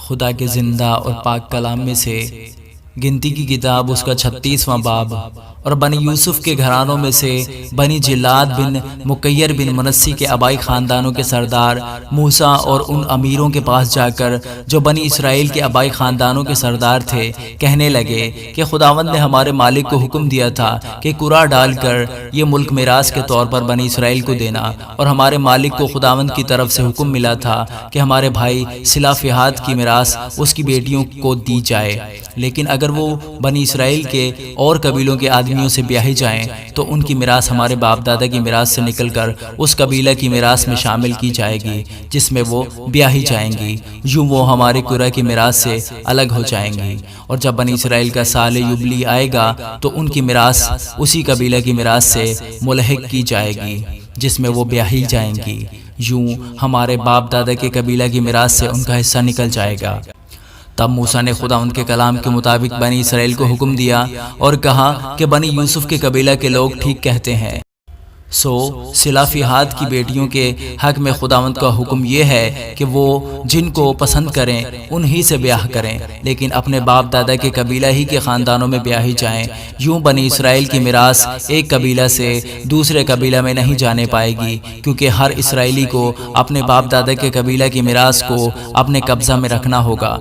خدا کے زندہ اور پاک کلام میں سے گنتی کی کتاب اس کا 36واں باب، اور بنی یوسف کے گھرانوں میں سے بنی جلاد بن مکیر بن منسی کے آبائی خاندانوں کے سردار موسیٰ اور ان امیروں کے پاس جا کر جو بنی اسرائیل کے آبائی خاندانوں کے سردار تھے کہنے لگے کہ خداوند نے ہمارے مالک کو حکم دیا تھا کہ قرعہ ڈال کر یہ ملک میراث کے طور پر بنی اسرائیل کو دینا، اور ہمارے مالک کو خداوند کی طرف سے حکم ملا تھا کہ ہمارے بھائی صلافیہات کی میراث اس کی بیٹیوں کو دی جائے، لیکن اگر وہ بنی اسرائیل کے اور قبیلوں کے آدمیوں سے بیاہی جائیں تو ان کی میراث ہمارے باپ دادا کی میراث سے نکل کر اس قبیلہ کی میراث میں شامل کی جائے گی جس میں وہ بیاہی جائیں گی، یوں وہ ہمارے قرعہ کی میراث سے الگ ہو جائیں گی۔ اور جب بنی اسرائیل کا سال یوبلی آئے گا تو ان کی میراث اسی قبیلہ کی میراث سے ملحق کی جائے گی جس میں وہ بیاہی جائیں گی، یوں ہمارے باپ دادا کے قبیلہ کی میراث سے ان کا حصہ نکل جائے گا۔ تب موسیٰ نے خدا ان کے کلام کے مطابق بنی اسرائیل کو حکم دیا اور کہا کہ بنی یوسف کے قبیلہ کے لوگ ٹھیک کہتے ہیں، سو صلافیہات کی بیٹیوں کے حق میں خداوند کا حکم یہ ہے کہ وہ جن کو پسند کریں انہی سے بیاہ کریں، لیکن اپنے باپ دادا کے قبیلہ ہی کے خاندانوں میں بیاہی جائیں، یوں بنی اسرائیل کی میراث ایک قبیلہ سے دوسرے قبیلہ میں نہیں جانے پائے گی، کیونکہ ہر اسرائیلی کو اپنے باپ دادا کے قبیلہ کی میراث کو اپنے قبضہ میں رکھنا ہوگا۔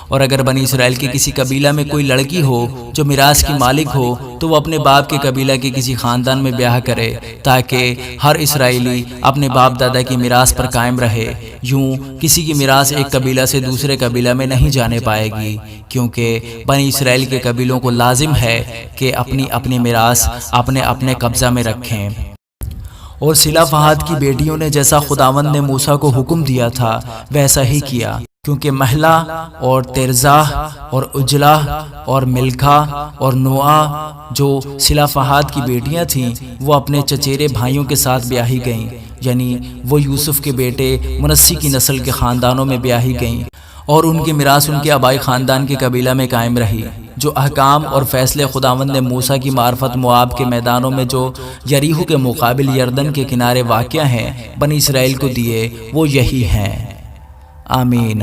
اور اگر بنی اسرائیل کے کسی قبیلہ میں کوئی لڑکی ہو جو میراث کی مالک ہو تو وہ اپنے باپ کے قبیلہ کے کسی خاندان میں بیاہ کرے تاکہ ہر اسرائیلی اپنے باپ دادا کی میراث پر قائم رہے، یوں کسی کی میراث ایک قبیلہ سے دوسرے قبیلہ میں نہیں جانے پائے گی، کیونکہ بنی اسرائیل کے قبیلوں کو لازم ہے کہ اپنی اپنی میراث اپنے اپنے قبضہ میں رکھیں۔ اور صلافیہات کی بیٹیوں نے جیسا خداوند نے موسیٰ کو حکم دیا تھا ویسا ہی کیا، کیونکہ مہلا اور ترزاہ اور اجلا اور ملکا اور نوآ جو صلافیہات کی بیٹیاں تھیں وہ اپنے چچیرے بھائیوں کے ساتھ بیاہی گئیں، یعنی وہ یوسف کے بیٹے منسی کی نسل کے خاندانوں میں بیاہی گئیں، اور ان کی میراث ان کے آبائی خاندان کے قبیلہ میں قائم رہی۔ جو احکام اور فیصلے خداوند نے موسیٰ کی معرفت موآب کے میدانوں میں جو یریحو کے مقابل یردن کے کنارے واقع ہیں بنی اسرائیل کو دیے وہ یہی ہیں۔ آمین۔